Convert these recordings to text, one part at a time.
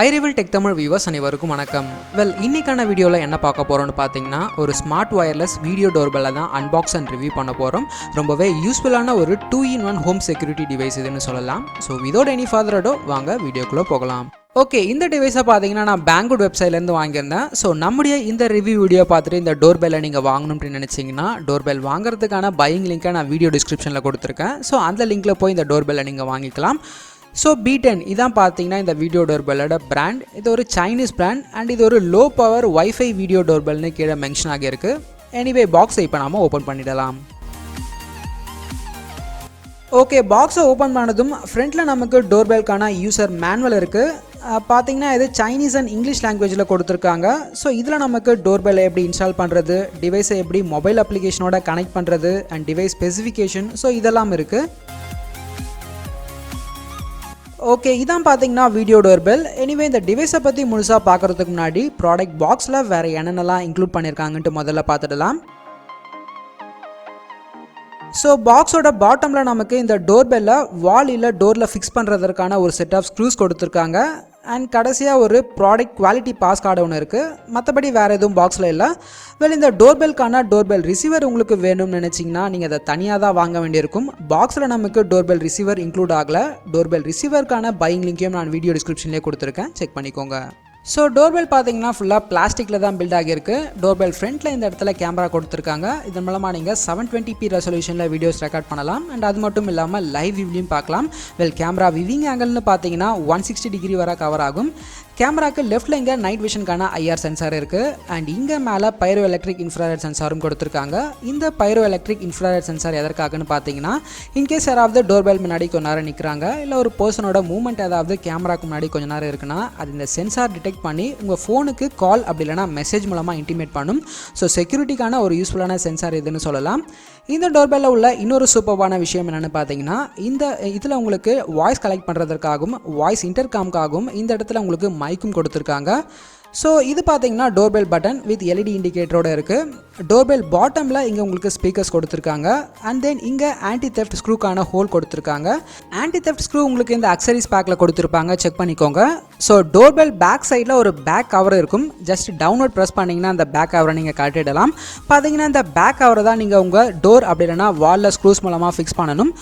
iRival Tech Tamil viewers அனைவருக்கும் வணக்கம். இன்னைக்கான வீடியோவில் என்ன பார்க்க போகிறோம்னு பார்த்தீங்கன்னா ஒரு ஸ்மார்ட் வயர்லெஸ் வீடியோ டோர்பெல்லை தான் அன்பாக்ஸ் அண்ட் ரிவ்யூ பண்ண போகிறோம். ரொம்பவே யூஸ்ஃபுல்லான ஒரு 2-in-1 ஹோம் செக்யூரிட்டி டிவைஸ் இதுன்னு சொல்லலாம். ஸோ விதவுட் எனி ஃபர்தர் அடோ வாங்க வீடியோக்குள்ளே போகலாம். ஓகே, இந்த டிவைஸை பார்த்தீங்கன்னா நான் பேங்குட் வெப்சைட்லேருந்து வாங்கியிருந்தேன். ஸோ நம்முடைய இந்த ரிவ்யூ வீடியோ பார்த்துட்டு இந்த டோர்பெல்லை நீங்கள் வாங்கணும்னு நினச்சிங்கன்னா டோர்பெல் வாங்குறதுக்கான பையிங் லிங்க்கை நான் வீடியோ டிஸ்கிரிப்ஷனில் கொடுத்துருக்கேன். ஸோ அந்த லிங்க்கில் போய் இந்த டோர்பெல்லை நீங்கள் வாங்கிக்கலாம். ஸோ B10 இதான் பார்த்தீங்கன்னா இந்த வீடியோ டோர்பெல்லோட பிராண்ட். இது ஒரு சைனீஸ் பிராண்ட் அண்ட் இது ஒரு லோ பவர் வைஃபை வீடியோ டோர்பெல்னு கீழே மென்ஷன் ஆகியிருக்கு. எனிவே பாக்ஸை இப்போ நாம ஓப்பன் பண்ணிடலாம். ஓகே, பாக்ஸை ஓப்பன் பண்ணதும் ஃப்ரண்ட்டில் நமக்கு டோர்பெல்கான யூசர் மேனுவல் இருக்குது. பார்த்தீங்கன்னா இது சைனீஸ் அண்ட் இங்கிலீஷ் லாங்குவேஜில் கொடுத்துருக்காங்க. ஸோ இதில் நமக்கு டோர்பெல்லை எப்படி இன்ஸ்டால் பண்ணுறது, டிவைஸை எப்படி மொபைல் அப்ளிகேஷனோட கனெக்ட் பண்ணுறது அண்ட் டிவைஸ் ஸ்பெசிஃபிகேஷன் ஸோ இதெல்லாம் இருக்குது. ஓகே, இதான் பார்த்தீங்கன்னா வீடியோ டோர்பெல். எனிவே இந்த டிவைஸை பற்றி முழுசாக பார்க்குறதுக்கு முன்னாடி ப்ராடக்ட் பாக்ஸில் வேறு என்னென்னலாம் இன்க்ளூட் பண்ணியிருக்காங்கன்ட்டு முதல்ல பார்த்துடலாம். ஸோ பாக்ஸோட பாட்டமில் நமக்கு இந்த டோர்பெல்லை வால் இல்லை டோரில் ஃபிக்ஸ் பண்ணுறதுக்கான ஒரு செட் ஆஃப் ஸ்க்ரூஸ் கொடுத்துருக்காங்க. அண்ட் கடைசியாக ஒரு ப்ராடக்ட் குவாலிட்டி பாஸ் கார்டு ஒன்று இருக்குது. மற்றபடி வேறு எதுவும் பாக்ஸில் இல்லை. இந்த டோர்பெல்கான டோர்பெல் ரிசீவர் உங்களுக்கு வேணும்னு நினச்சிங்கன்னா நீங்கள் அதை தனியாக தான் வாங்க வேண்டியிருக்கும். பாக்ஸில் நமக்கு டோர்பெல் ரிசீவர் இன்க்ளூட் ஆகலை. டோர்பெல் ரிசீவருக்கான பையிங் லிங்க்கையும் நான் வீடியோ டிஸ்கிரிப்ஷன்லேயே கொடுத்துருக்கேன், செக் பண்ணிக்கோங்க. ஸோ டோர்பெல் பார்த்தீங்கன்னா ஃபுல்லாக பிளாஸ்டிக்கில் தான் பில்ட் ஆகியிருக்கு. டோர்பெல் ஃப்ரண்ட்டில் இந்த இடத்துல கேமரா கொடுத்துருக்காங்க. இதன் மூலமாக நீங்கள் 720p ரெசல்யூஷனில் வீடியோஸ் ரெக்கார்ட் பண்ணலாம். அண்ட் அது மட்டும் இல்லாமல் லைவ் வியூலையும் பார்க்கலாம். கேமரா விவிங் ஆங்கிள்னு பார்த்தீங்கன்னா 160 டிகிரி வரை கவர் ஆகும். கேமராக்கு லெஃப்ட்டில் இங்கே நைட் விஷனுக்கான IR சென்சார் இருக்குது. அண்ட் இங்கே மேலே பைரோ எலக்ட்ரிக் இன்ஃப்ராரெட் சென்சாரும் கொடுத்துருக்காங்க. இந்த பைரோ எலக்ட்ரிக் இன்ஃப்ராரெட் சென்சார் எதற்காகன்னு பார்த்தீங்கன்னா இன்கேஸ் யாராவது டோர்பெல் முன்னாடி கொஞ்ச நேரம் நிற்கிறாங்க, இல்லை ஒரு பர்சனோட மூவ்மெண்ட் ஏதாவது கேமராக்கு முன்னாடி கொஞ்ச நேரம் இருக்குன்னா அது இந்த சென்சார் டிடெக்ட் பண்ணி உங்கள் ஃபோனுக்கு கால் அப்படி இல்லைனா மெசேஜ் மூலமாக இன்டிமேட் பண்ணும். ஸோ செக்யூரிட்டிக்கான ஒரு யூஸ்ஃபுல்லான சென்சார் இதுன்னு சொல்லலாம். இந்த டோர்பெல்லில் உள்ள இன்னொரு சூப்பர்வான விஷயம் என்னென்னு பார்த்தீங்கன்னா இதில் உங்களுக்கு வாய்ஸ் கலெக்ட் பண்ணுறதுக்காகவும் வாய்ஸ் இன்டர்காம்காகவும் இந்த இடத்துல உங்களுக்கு மைக்கும் கொடுத்துருக்காங்க. ஸோ இது பார்த்தீங்கன்னா டோர்பெல் பட்டன் வித் LED இண்டிகேட்டரோட இருக்குது. டோர்பெல் பாட்டமில் இங்கே உங்களுக்கு ஸ்பீக்கர்ஸ் கொடுத்துருக்காங்க. அண்ட் தென் இங்கே ஆன்டி தெஃப்ட் ஸ்க்ரூக்கான ஹோல் கொடுத்துருக்காங்க. ஆன்டி தெஃப்ட் ஸ்க்ரூ உங்களுக்கு இந்த அக்சரிஸ் பேக்கில் கொடுத்துருப்பாங்க, செக் பண்ணிக்கோங்க. ஸோ டோர்பெல் பேக் சைடில் ஒரு பேக் கவர் இருக்கும். ஜஸ்ட் டவுன்லோட் ப்ரெஸ் பண்ணிங்கன்னா அந்த பேக் கவரை நீங்கள் கட்டிடலாம். பார்த்தீங்கன்னா இந்த பேக் கவரை தான் நீங்கள் உங்கள் டோர் அப்படி இல்லைனா வாலில் ஸ்க்ரூஸ் மூலமாக ஃபிக்ஸ் பண்ணணும்.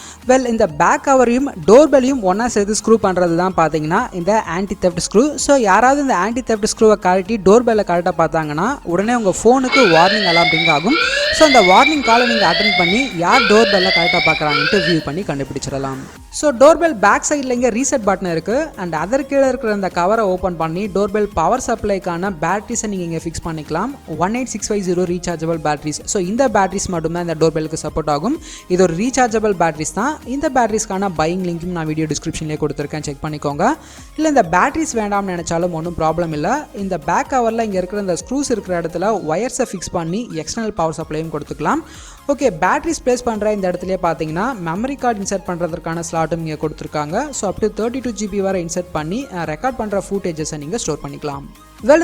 இந்த பேக் கவரையும் டோர்பெல்லையும் ஒன்றா சேர்த்து ஸ்க்ரூ பண்ணுறது தான் பார்த்தீங்கன்னா இந்த ஆன்டி தெஃப்ட் ஸ்க்ரூ. ஸோ யாராவது இந்த ஆன்டி தெஃப்ட் ஸ்க்ரூவை கழட்டி டோர்பெல்லை கரெக்டாக பார்த்தாங்கன்னா உடனே உங்கள் ஃபோனுக்கு வார்னிங் அலாம் பிங் ஆகும். ஸோ அந்த வார்னிங் காலை நீங்கள் அட்டென்ட் பண்ணி யார் டோர்பெல்லை கரெக்டாக பார்க்குறாங்கன்ட்டு வியூ பண்ணி கண்டுபிடிச்சிடலாம். ஸோ டோர்பெல் பேக் சைடில் இங்கே ரீசெட் பட்டன் இருக்குது. அண்ட் அதற்கு கீழே இருக்கிற அந்த கவரை ஓப்பன் பண்ணி டோர்பெல் பவர் சப்ளைக்கான பேட்டரிஸை நீங்கள் இங்கே ஃபிக்ஸ் பண்ணிக்கலாம். 18650 ரீசார்ஜபிள் பேட்டரிஸ். ஸோ இந்த பேட்டரிஸ் மட்டும்தான் இந்த டோர்பெலுக்கு சப்போர்ட் ஆகும். இது ஒரு ரீசார்ஜபிள் பேட்டரிஸ் தான். இந்த பேட்டரிஸ்க்கான பையிங் லிங்க்கும் நான் வீடியோ டிஸ்கிரிப்ஷன்லேயே கொடுத்துருக்கேன், செக் பண்ணிக்கோங்க. இல்லை இந்த பேட்டரிஸ் வேண்டாம்னு நினச்சாலும் ஒன்றும் ப்ராப்ளம் இல்லை. இந்த பேக் கவரில் இங்கே இருக்கிற இந்த ஸ்க்ரூஸ் இருக்கிற இடத்துல ஒயர்ஸை ஃபிக்ஸ் பண்ணி எக்ஸ்டர்னல் பவர் சப்ளையும் கொடுத்துக்கலாம். ஓகே, பேட்டரிஸ் ப்ளேஸ் பண்ணுற இந்த இடத்துல பார்த்தீங்கன்னா மெமரி கார்டு இன்சர்ட் பண்ணுறதுக்கான ஸ்லாட்டும் இங்கே கொடுத்துருக்காங்க. ஸோ அப் டு 32 GB வரை இன்சர்ட் பண்ணி ரெக்கார்ட் பண்ணுற ஃபுட்டேஜஸை நீங்கள் ஸ்டோர் பண்ணிக்கலாம்.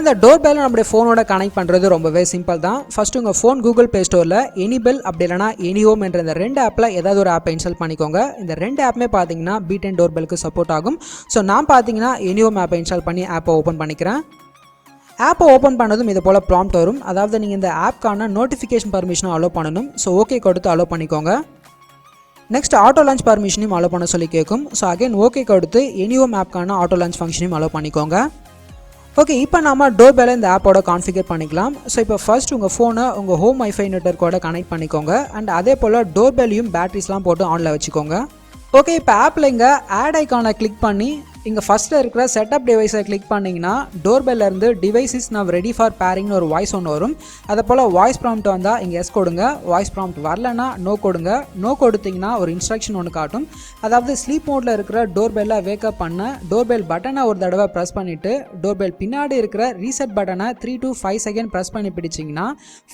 இந்த டோர்பெல்லை நம்முடைய ஃபோனோட கனெக்ட் பண்ணுறது ரொம்பவே சிம்பிள் தான். ஃபர்ஸ்ட் உங்கள் ஃபோன் கூகுள் ப்ளே ஸ்டோரில் எனிபெல் அப்படி இல்லைனா எனிஹோம் என்ற இந்த 2 ஆப்பில் ஏதாவது ஒரு ஆப்பை இன்ஸ்டால் பண்ணிக்கோங்க. இந்த 2 ஆப்புமே பார்த்தீங்கன்னா B10 டோர்பெலுக்கு சப்போர்ட் ஆகும். ஸோ நான் பார்த்தீங்கன்னா எனிஹோம் ஆப்பை இன்ஸ்டால் பண்ணி ஆப்பை ஓப்பன் பண்ணிக்கிறேன். ஆப்பை ஓப்பன் பண்ணதும் இது போல் ப்ராம்ப்ட் வரும். அதாவது நீங்கள் இந்த ஆப்க்கான நோட்டிஃபிகேஷன் பர்மிஷனும் அலோவ் பண்ணணும். ஸோ ஓகே கொடுத்து அலோவ் பண்ணிக்கோங்க. நெக்ஸ்ட் ஆட்டோ லான்ச் பர்மிஷனையும் அலோவ் பண்ண சொல்லி கேட்கும். ஸோ அகைன் ஓகே கொடுத்து எனிஹோம் ஆப்க்கான ஆட்டோ லான்ச் ஃபங்க்ஷனையும் அலோவ் பண்ணிக்கோங்க. ஓகே, இப்போ நம்ம டோர்பெல்லை இந்த ஆப்போட கான்ஃபிகர் பண்ணிக்கலாம். ஸோ இப்போ ஃபர்ஸ்ட் உங்கள் ஃபோனை உங்கள் ஹோம் வைஃபை நெட்வொர்க்கோட கனெக்ட் பண்ணிக்கோங்க. அண்ட் அதே போல் டோர்பெல்லையும் பேட்டரிஸ்லாம் போட்டு ஆனில் வச்சுக்கோங்க. ஓகே, இப்போ ஆப்பில் இங்கே ஆட் ஐக்கானை கிளிக் பண்ணி இங்கே ஃபஸ்ட்டில் இருக்கிற செட்டப் டிவைஸை கிளிக் பண்ணிங்கன்னா டோர்பெல்லேருந்து டிவைஸ் நவ் ரெடி ஃபார் பேரிங்னு ஒரு வாய்ஸ் ஒன்று வரும். அதை போல் வாய்ஸ் ப்ராம்ப்ட் வந்தால் இங்கே எஸ் கொடுங்க. வாய்ஸ் ப்ராம்ப்ட் வரலன்னா நோ கொடுங்க. நோ கொடுத்தீங்கன்னா ஒரு இன்ஸ்ட்ரக்ஷன் ஒன்று காட்டும். அதாவது ஸ்லீப் மோடில் இருக்கிற டோர்பெல்லை வேக்கப் பண்ண டோர்பெல் பட்டனை ஒரு தடவை ப்ரெஸ் பண்ணிவிட்டு டோர்பெல் பின்னாடி இருக்கிற ரீசெட் பட்டனை 3 to 5 செகண்ட் ப்ரெஸ் பண்ணி பிடிச்சிங்கன்னா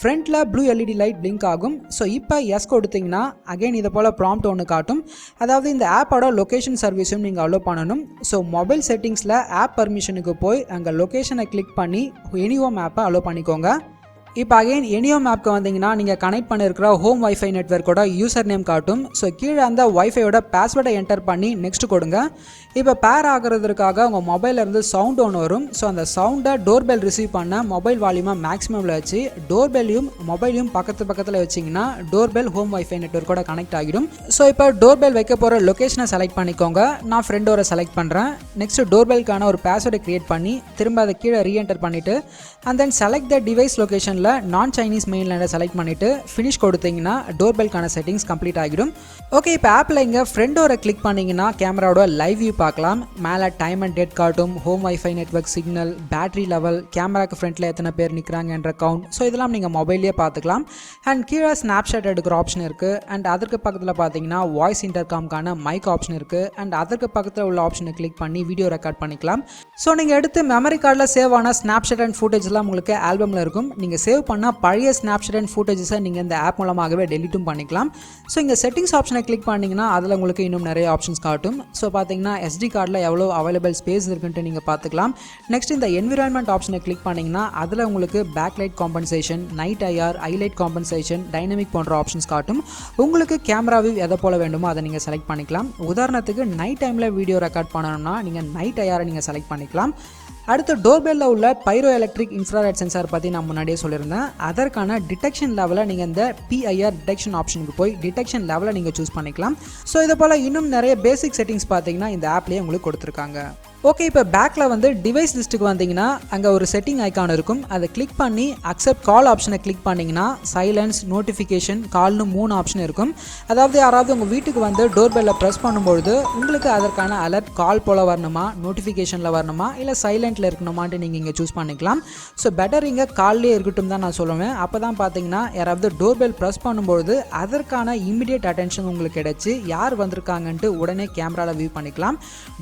ஃப்ரண்ட்டில் ப்ளூ LED லைட் பிளிங்க் ஆகும். ஸோ இப்போ எஸ் கொடுத்தீங்கன்னா அகைன் இதை போல் ப்ராம்ப்ட் ஒன்று காட்டும். அதாவது இந்த ஆப்போட லொக்கேஷன் சர்வீஸும் நீங்கள் அலோவ் பண்ணணும். ஸோ மொபைல் செட்டிங்ஸில் ஆப் பர்மிஷனுக்கு போய் அங்கே லொக்கேஷனை கிளிக் பண்ணி எனிஹோம் ஆப்பை அலோவ் பண்ணிக்கோங்க. இப்போ அகைன் எனியோ மேப்க்கு வந்தீங்கன்னா நீங்கள் கனெக்ட் பண்ணியிருக்கிற ஹோம் வைஃபை நெட்வொர்க்கோட யூசர் நேம் காட்டும். ஸோ கீழே அந்த வைஃபையோட பாஸ்வேர்டை என்டர் பண்ணி நெக்ஸ்ட் கொடுங்க. இப்போ பேர் ஆகிறதுக்காக உங்கள் மொபைலேருந்து சவுண்ட் ஒன்று வரும். ஸோ அந்த சவுண்டை டோர்பெல் ரிசீவ் பண்ண மொபைல் வால்யூமாக மேக்ஸிமமில் வச்சு டோர்பெல்லையும் மொபைலையும் பக்கத்தில் வச்சிங்கன்னா டோர்பெல் ஹோம் வைஃபை நெட்வொர்க்கோட கனெக்ட் ஆகிடும். ஸோ இப்போ டோர்பெல் வைக்க போகிற லொக்கேஷனை செலக்ட் பண்ணிக்கோங்க. நான் ஃப்ரெண்டோட செலக்ட் பண்ணுறேன். நெக்ஸ்ட் டோர்பெல்க்கான ஒரு பாஸ்வேர்டை க்ரியேட் பண்ணி திரும்ப அதை கீழே ரீஎன்டர் பண்ணிவிட்டு and then select the device லொக்கேஷனில் நான் சைனீஸ் மெயின்லேண்டை செலக்ட் பண்ணிவிட்டு ஃபினிஷ் கொடுத்தீங்கன்னா டோர்பெல்க்கான செட்டிங்ஸ் கம்ப்ளீட் ஆகிடும். ஓகே, இப்போ ஆப்பில் இங்கே ஃப்ரெண்டோரை கிளிக் பண்ணிங்கன்னா கேமராவோட லைவ் வியூ பார்க்கலாம். மேலே டைம் அண்ட் டேட் காட்டும், home wifi network signal, battery level, கேமராக்கு ஃப்ரண்ட்டில் எத்தனை பேர் நிற்கிறாங்கன்ற கவுண்ட். ஸோ இதெல்லாம் நீங்கள் மொபைல்லேயே பார்த்துக்கலாம். அண்ட் கீழே ஸ்னாப்ஷாட் எடுக்கிற ஆப்ஷன் இருக்குது. அண்ட் அதற்கு பக்கத்தில் பார்த்தீங்கன்னா வாய்ஸ் இன்டர்காம்கான மைக் ஆப்ஷன் இருக்குது. அண்ட் அதற்கு பக்கத்தில் உள்ள ஆப்ஷனை கிளிக் பண்ணி வீடியோ ரெக்கார்ட் பண்ணிக்கலாம். ஸோ நீங்கள் எடுத்து மெமரி கார்டில் சேவ் ஆன ஸ்னாப்ஷாட் அண்ட் ஃபுட்டேஜ்லாம் உங்களுக்கு ஆல்பமில் இருக்கும். நீங்கள் சேவ் பண்ணால் பழைய ஸ்னாப்ஷாட் அண்ட் ஃபுட்டேஜஸை நீங்கள் இந்த ஆப் மூலமாகவே டெலிட்டும் பண்ணிக்கலாம். ஸோ இங்கே செட்டிங்ஸ் ஆப்ஷனை கிளிக் பண்ணிங்கன்னா அதில் உங்களுக்கு இன்னும் நிறைய ஆப்ஷன்ஸ் காட்டும். ஸோ பார்த்தீங்கன்னா SD கார்டில் எவ்வளோ அவைலபிள் ஸ்பேஸ் இருக்குன்ட்டு நீங்கள் பார்த்துக்கலாம். நெக்ஸ்ட் இந்த என்விரான்மெண்ட் ஆப்ஷனை கிளிக் பண்ணிங்கன்னா அதில் உங்களுக்கு backlight compensation, night IR, highlight compensation, dynamic போன்ற ஆப்ஷன்ஸ் காட்டும். உங்களுக்கு கேமரா வியூ எதை போல் வேண்டுமோ அதை நீங்கள் செலக்ட் பண்ணிக்கலாம். உதாரணத்துக்கு நைட் டைமில் வீடியோ ரெக்கார்ட் பண்ணணும்னா நீங்கள் நைட் ஐஆரை நீங்கள் செலக்ட் பண்ணிக்கலாம். அடுத்து டோர்பெல்லில் உள்ள பைரோ எலக்ட்ரிக் இன்ஃப்ராரெட் சென்சார் பற்றி நான் முன்னாடியே சொல்லியிருந்தேன். அதற்கான டிடெக்ஷன் லெவலில் நீங்கள் இந்த PIR டிடெக்ஷன் ஆப்ஷனுக்கு போய் டிடெக்ஷன் லெவலை நீங்கள் சூஸ் பண்ணிக்கலாம். ஸோ இதை போல் இன்னும் நிறைய பேசிக் செட்டிங்ஸ் பார்த்தீங்கன்னா இந்த ஆப்லேயே உங்களுக்கு கொடுத்துருக்காங்க. ஓகே, இப்போ பேக்கில் வந்து டிவைஸ் லிஸ்ட்டுக்கு வந்தீங்கன்னா அங்கே ஒரு செட்டிங் ஐக்கான் இருக்கும். அதை கிளிக் பண்ணி அக்செப்ட் கால் ஆப்ஷனை கிளிக் பண்ணிங்கன்னா சைலன்ஸ், நோட்டிஃபிகேஷன், கால்னு 3 ஆப்ஷன் இருக்கும். அதாவது யாராவது உங்கள் வீட்டுக்கு வந்து டோர்பெல்லை ப்ரெஸ் பண்ணும்பொழுது உங்களுக்கு அதற்கான அலர்ட் கால் போல் வரணுமா, நோட்டிஃபிகேஷனில் வரணுமா, இல்லை சைலண்ட்டில் இருக்கணுமான்ட்டு நீங்கள் இங்கே சூஸ் பண்ணிக்கலாம். ஸோ பெட்டர் இங்கே கால்லே இருக்கட்டும் தான் நான் சொல்லுவேன். அப்போ தான் பார்த்தீங்கன்னா யாராவது டோர்பெல் ப்ரெஸ் பண்ணும்பொழுது அதற்கான இமிடியேட் அட்டென்ஷன் உங்களுக்கு கிடைச்சி யார் வந்திருக்காங்கன்ட்டு உடனே கேமராவில் வியூ பண்ணிக்கலாம்.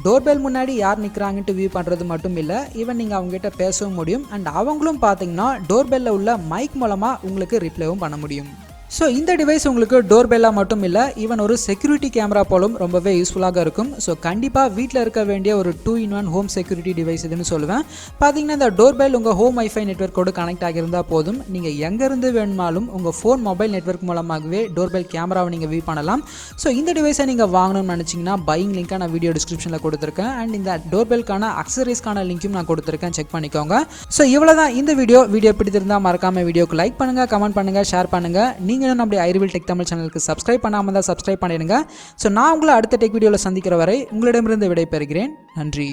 டோர்பெல் முன்னாடி யார் நிற்கிறாங்கன்ட்டு வியூ பண்ணுறது மட்டும் இல்லை, ஈவன் நீங்கள் அவங்ககிட்ட பேசவும் முடியும். அண்ட் அவங்களும் பார்த்தீங்கன்னா டோர்பெல்லில் உள்ள மைக் மூலமாக உங்களுக்கு ரிப்ளைவும் பண்ண முடியும். ஸோ இந்த டிவைஸ் உங்களுக்கு டோர்பெல்லாக மட்டும் இல்லை, ஈவன் ஒரு செக்யூரிட்டி கேமரா போலும் ரொம்பவே யூஸ்ஃபுல்லாக இருக்கும். ஸோ கண்டிப்பாக வீட்டில் இருக்க வேண்டிய ஒரு 2-in-1 ஹோம் செக்யூரிட்டி டிவைஸ் இதுன்னு சொல்லுவேன். பார்த்தீங்கன்னா இந்த டோர்பெல் உங்கள் ஹோம் வைஃபை நெட்வொர்க்கோடு கனெக்ட் ஆகியிருந்தால் போதும். நீங்கள் எங்கேருந்து வேணுமாலும் உங்கள் ஃபோன் மொபைல் நெட்வொர்க் மூலமாகவே டோர்பெல் கேமராவை நீங்கள் வியூ பண்ணலாம். ஸோ இந்த டிவைஸை நீங்கள் வாங்கணும்னு நினச்சிங்கன்னா பையிங் லிங்காக நான் வீடியோ டிஸ்கிரிப்ஷனில் கொடுத்துருக்கேன். அண்ட் இந்த டோர்பெல்க்கான அக்சசரிஸ்க்கான லிங்க்கும் நான் கொடுத்துருக்கேன், செக் பண்ணிக்கோங்க. ஸோ இவ்வளோ தான் இந்த வீடியோ பிடித்திருந்தால் மறக்காமல் வீடியோக்கு லைக் பண்ணுங்கள், கமெண்ட் பண்ணுங்கள், ஷேர் பண்ணுங்கள். நீங்கள் நம்முடைய ஐரிவில் டெக் தமிழ் சேனலுக்கு சப்ஸ்கிரைப் பண்ணாமல் தான் சப்ஸ்கிரைப் பண்ணிடுங்க. ஸோ நான் உங்களை அடுத்த டெக் வீடியோவில் சந்திக்கிற வரை உங்களிடமிருந்து விடைபெறுகிறேன். நன்றி.